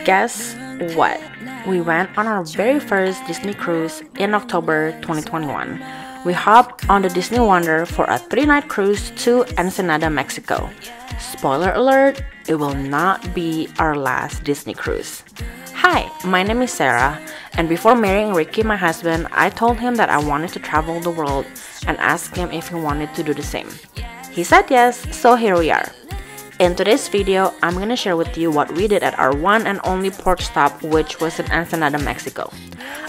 Guess what? We went on our very first Disney cruise in October 2021. We hopped on the Disney Wonder for a 3-night cruise to Ensenada, Mexico. Spoiler alert, it will not be our last Disney cruise. Hi, my name is Sarah, and before marrying Ricky, my husband, I told him that I wanted to travel the world and asked him if he wanted to do the same. He said yes, so here we are. In today's video, I'm going to share with you what we did at our one and only port stop, which was in Ensenada, Mexico.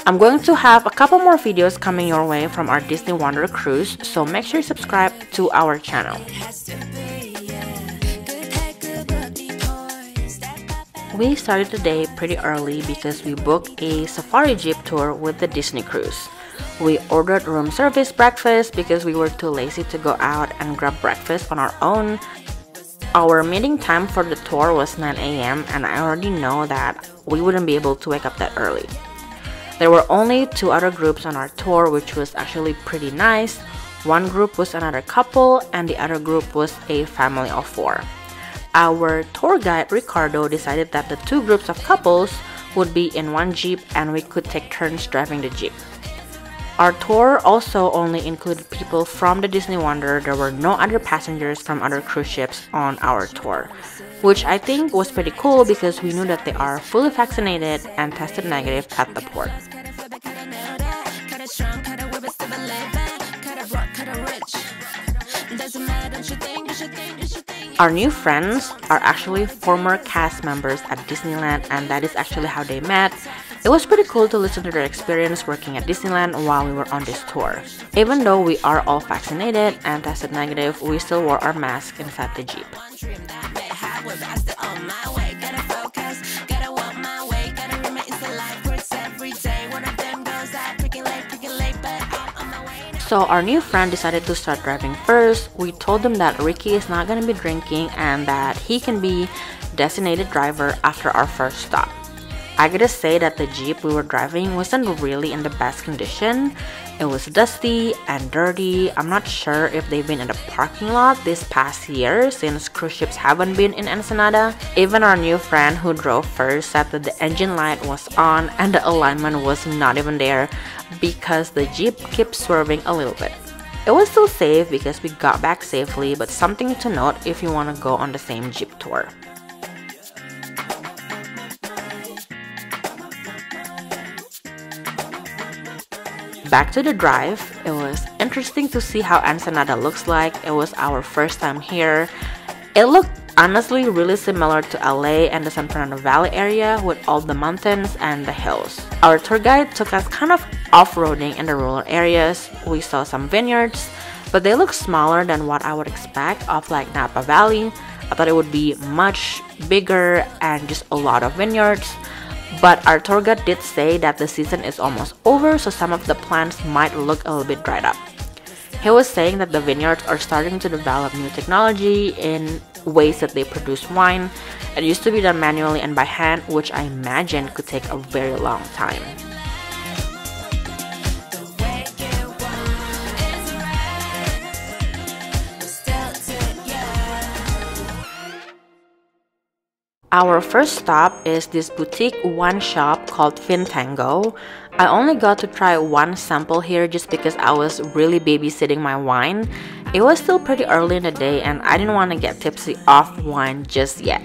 I'm going to have a couple more videos coming your way from our Disney Wonder cruise, so make sure you subscribe to our channel. We started the day pretty early because we booked a safari jeep tour with the Disney cruise. We ordered room service breakfast because we were too lazy to go out and grab breakfast on our own. Our meeting time for the tour was 9 a.m. and I already know that we wouldn't be able to wake up that early. There were only 2 other groups on our tour, which was actually pretty nice. One group was another couple and the other group was a family of 4. Our tour guide Ricardo decided that the 2 groups of couples would be in one jeep and we could take turns driving the jeep. Our tour also only included people from the Disney Wonder. There were no other passengers from other cruise ships on our tour, which I think was pretty cool because we knew that they are fully vaccinated and tested negative at the port. Our new friends are actually former cast members at Disneyland, and that is actually how they met. It was pretty cool to listen to their experience working at Disneyland while we were on this tour. Even though we are all vaccinated and tested negative, we still wore our masks inside the jeep. So our new friend decided to start driving first. We told him that Ricky is not going to be drinking and that he can be designated driver after our first stop. I gotta say that the jeep we were driving wasn't really in the best condition. It was dusty and dirty. I'm not sure if they've been in the parking lot this past year since cruise ships haven't been in Ensenada. Even our new friend who drove first said that the engine light was on and the alignment was not even there because the jeep kept swerving a little bit. It was still safe because we got back safely, but something to note if you want to go on the same jeep tour. Back to the drive, it was interesting to see how Ensenada looks like. It was our first time here. It looked honestly really similar to LA and the San Fernando Valley area with all the mountains and the hills. Our tour guide took us kind of off-roading in the rural areas. We saw some vineyards, but they look smaller than what I would expect of like Napa Valley. I thought it would be much bigger and just a lot of vineyards. But our tour guide did say that the season is almost over, so some of the plants might look a little bit dried up. He was saying that the vineyards are starting to develop new technology in ways that they produce wine. It used to be done manually and by hand, which I imagine could take a very long time. Our first stop is this boutique wine shop called Vintango. I only got to try one sample here just because I was really babysitting my wine. It was still pretty early in the day and I didn't want to get tipsy off wine just yet.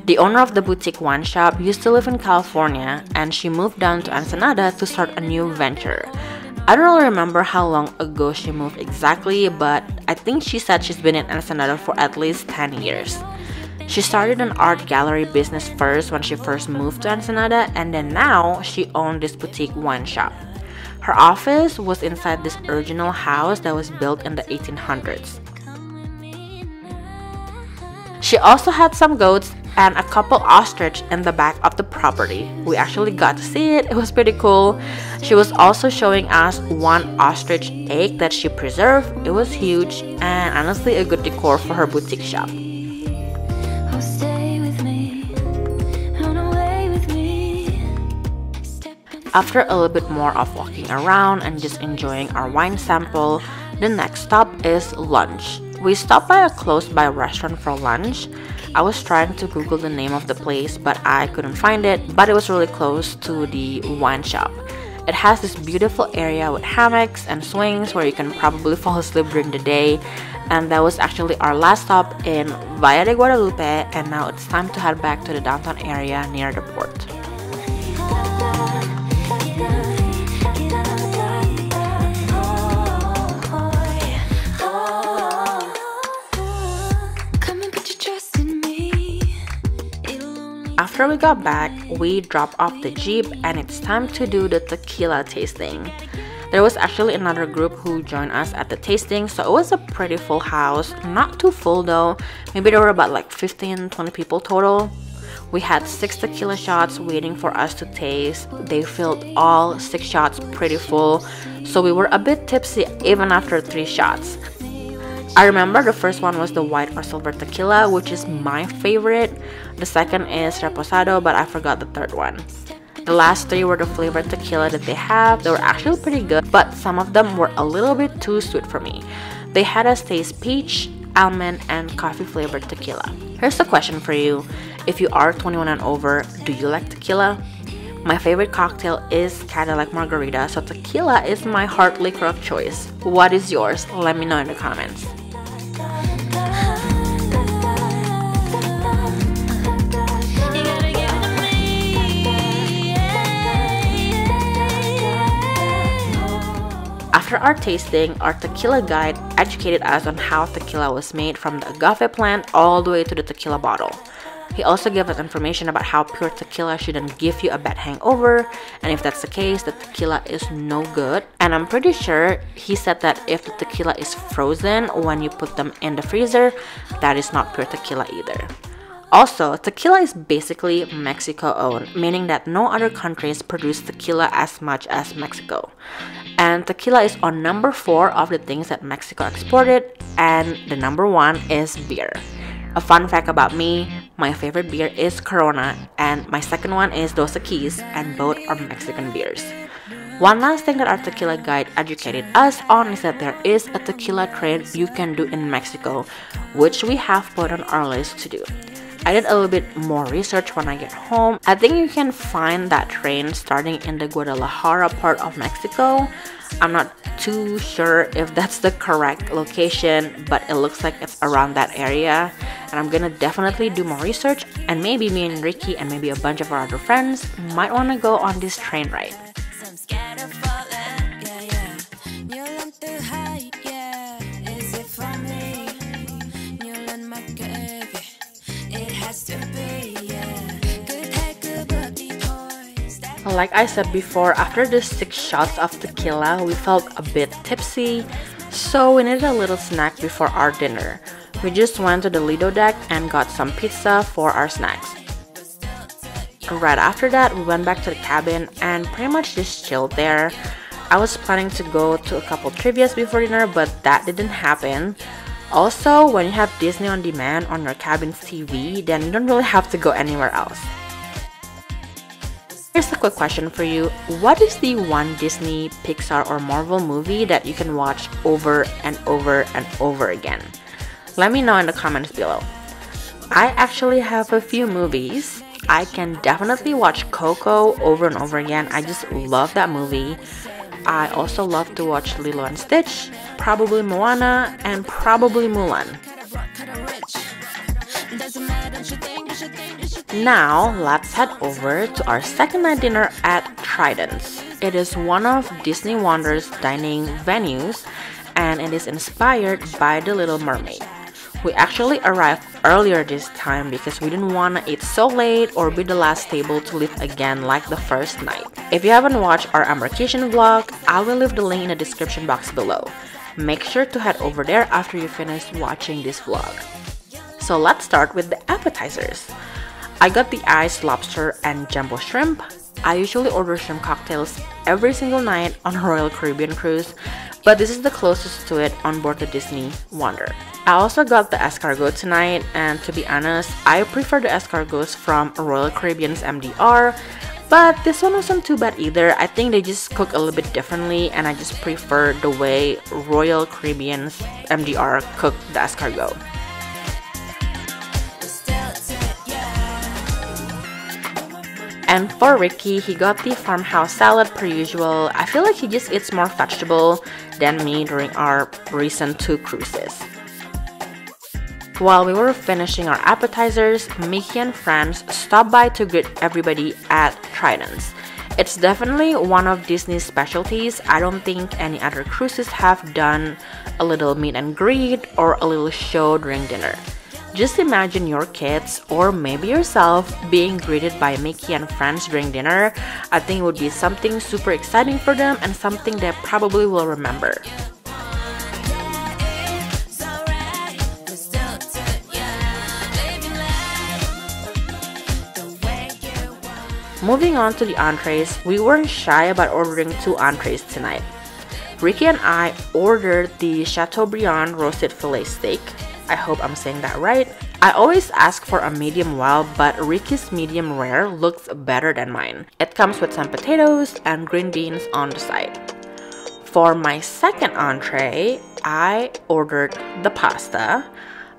The owner of the boutique wine shop used to live in California and she moved down to Ensenada to start a new venture. I don't really remember how long ago she moved exactly, but I think she said she's been in Ensenada for at least 10 years. She started an art gallery business first when she first moved to Ensenada, and then now she owned this boutique wine shop. Her office was inside this original house that was built in the 1800s. She also had some goats and a couple ostrich in the back of the property. We actually got to see it. It was pretty cool. She was also showing us one ostrich egg that she preserved. It was huge and honestly a good decor for her boutique shop. After a little bit more of walking around and just enjoying our wine sample, the next stop is lunch. We stopped by a close-by restaurant for lunch. I was trying to Google the name of the place, but I couldn't find it, but it was really close to the wine shop. It has this beautiful area with hammocks and swings where you can probably fall asleep during the day. And that was actually our last stop in Valle de Guadalupe, and now it's time to head back to the downtown area near the port. After we got back, we dropped off the Jeep and it's time to do the tequila tasting. There was actually another group who joined us at the tasting, so it was a pretty full house. Not too full though, maybe there were about like 15-20 people total. We had 6 tequila shots waiting for us to taste. They filled all 6 shots pretty full, so we were a bit tipsy even after 3 shots. I remember the first one was the white or silver tequila, which is my favorite. The second is reposado, but I forgot the third one. The last 3 were the flavored tequila that they have. They were actually pretty good, but some of them were a little bit too sweet for me. They had us taste peach, almond, and coffee flavored tequila. Here's the question for you. If you are 21 and over, do you like tequila? My favorite cocktail is Cadillac Margarita, so tequila is my hard liquor of choice. What is yours? Let me know in the comments. After our tasting, our tequila guide educated us on how tequila was made from the agave plant all the way to the tequila bottle. He also gave us information about how pure tequila shouldn't give you a bad hangover, and if that's the case, the tequila is no good. And I'm pretty sure he said that if the tequila is frozen when you put them in the freezer, that is not pure tequila either. Also, tequila is basically Mexico-owned, meaning that no other countries produce tequila as much as Mexico. And tequila is on number 4 of the things that Mexico exported, and the number 1 is beer. A fun fact about me, my favorite beer is Corona, and my second one is Dos Equis, and both are Mexican beers. One last thing that our tequila guide educated us on is that there is a tequila train you can do in Mexico, which we have put on our list to do. I did a little bit more research when I get home. I think you can find that train starting in the Guadalajara part of Mexico. I'm not too sure if that's the correct location, but it looks like it's around that area. And I'm gonna definitely do more research, and maybe me and Ricky and maybe a bunch of our other friends might want to go on this train ride. Like I said before, after the 6 shots of tequila, we felt a bit tipsy, so we needed a little snack before our dinner. We just went to the Lido deck and got some pizza for our snacks. Right after that, we went back to the cabin and pretty much just chilled there. I was planning to go to a couple trivias before dinner, but that didn't happen. Also, when you have Disney on demand on your cabin's TV, then you don't really have to go anywhere else. Here's a quick question for you. What is the one Disney, Pixar, or Marvel movie that you can watch over and over and over again? Let me know in the comments below. I actually have a few movies. I can definitely watch Coco over and over again. I just love that movie. I also love to watch Lilo and Stitch, probably Moana, and probably Mulan. Now, let's head over to our second night dinner at Tridents. It is one of Disney Wonder's dining venues, and it is inspired by The Little Mermaid. We actually arrived earlier this time because we didn't want to eat so late or be the last table to leave again like the first night. If you haven't watched our embarkation vlog, I will leave the link in the description box below. Make sure to head over there after you finish watching this vlog. So let's start with the appetizers. I got the iced lobster and jumbo shrimp. I usually order shrimp cocktails every single night on a Royal Caribbean cruise, but this is the closest to it on board the Disney Wonder. I also got the escargot tonight, and to be honest, I prefer the escargots from Royal Caribbean's MDR. But this one wasn't too bad either. I think they just cook a little bit differently, and I just prefer the way Royal Caribbean's MDR cooked the escargot. And for Ricky, he got the farmhouse salad per usual. I feel like he just eats more vegetable than me during our recent 2 cruises. While we were finishing our appetizers, Mickey and friends stopped by to greet everybody at Tridents. It's definitely one of Disney's specialties. I don't think any other cruises have done a little meet and greet or a little show during dinner. Just imagine your kids or maybe yourself being greeted by Mickey and friends during dinner. I think it would be something super exciting for them and something they probably will remember. Moving on to the entrees, we weren't shy about ordering 2 entrees tonight. Ricky and I ordered the Chateaubriand roasted filet steak. I hope I'm saying that right. I always ask for a medium well, but Ricky's medium rare looks better than mine. It comes with some potatoes and green beans on the side. For my second entree, I ordered the pasta.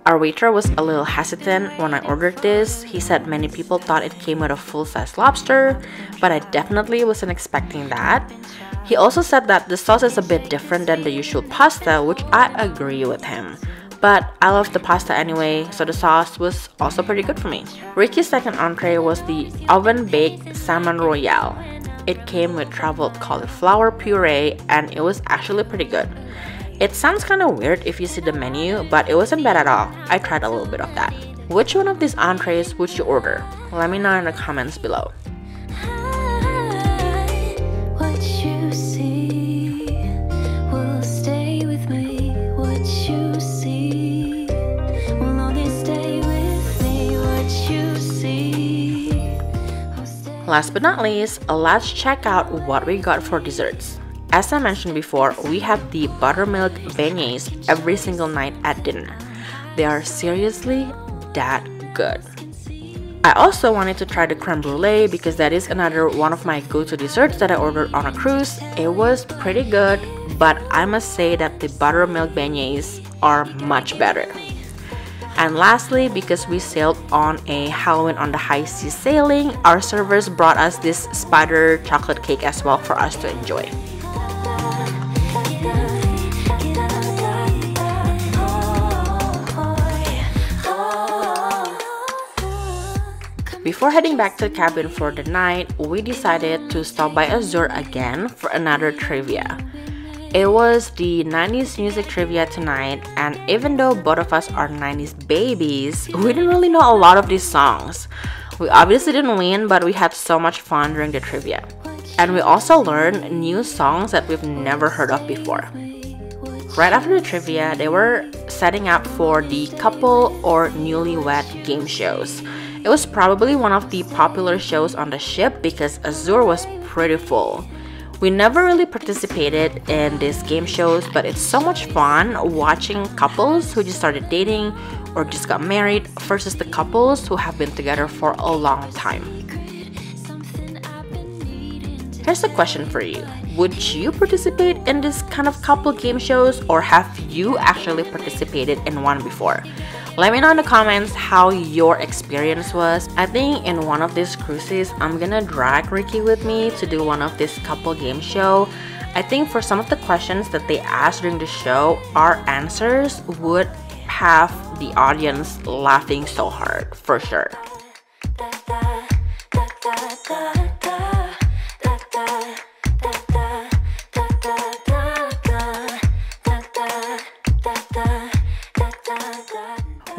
Our waiter was a little hesitant when I ordered this. He said many people thought it came with a full-size lobster, but I definitely wasn't expecting that. He also said that the sauce is a bit different than the usual pasta, which I agree with him. But I love the pasta anyway, so the sauce was also pretty good for me. Ricky's second entree was the oven-baked salmon royale. It came with traveled cauliflower puree and it was actually pretty good. It sounds kind of weird if you see the menu, but it wasn't bad at all. I tried a little bit of that. Which one of these entrees would you order? Let me know in the comments below. Last but not least, let's check out what we got for desserts. As I mentioned before, we have the buttermilk beignets every single night at dinner. They are seriously that good. I also wanted to try the creme brulee because that is another one of my go-to desserts that I ordered on a cruise. It was pretty good, but I must say that the buttermilk beignets are much better. And lastly, because we sailed on a Halloween on the high sea sailing, our servers brought us this spider chocolate cake as well for us to enjoy. Before heading back to the cabin for the night, we decided to stop by Azure again for another trivia. It was the 90s music trivia tonight, and even though both of us are 90s babies, we didn't really know a lot of these songs. We obviously didn't win, but we had so much fun during the trivia. And we also learned new songs that we've never heard of before. Right after the trivia, they were setting up for the couple or newlywed game shows. It was probably one of the popular shows on the ship because Azure was pretty full. We never really participated in these game shows, but it's so much fun watching couples who just started dating or just got married versus the couples who have been together for a long time. Here's a question for you. Would you participate in this kind of couple game shows, or have you actually participated in one before? Let me know in the comments how your experience was. I think in one of these cruises, I'm gonna drag Ricky with me to do one of this couple game show. I think for some of the questions that they asked during the show, our answers would have the audience laughing so hard, for sure.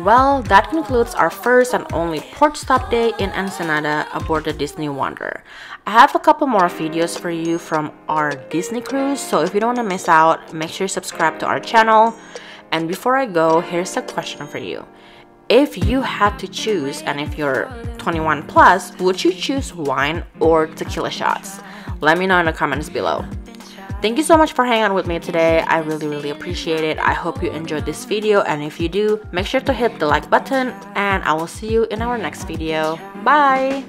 Well, that concludes our first and only port stop day in Ensenada aboard the Disney Wonder. I have a couple more videos for you from our Disney cruise, so if you don't want to miss out, make sure you subscribe to our channel. And before I go, here's a question for you. If you had to choose, and if you're 21 plus, would you choose wine or tequila shots? Let me know in the comments below. Thank you so much for hanging out with me today. I really appreciate it. I hope you enjoyed this video, and if you do, make sure to hit the like button, and I will see you in our next video. Bye!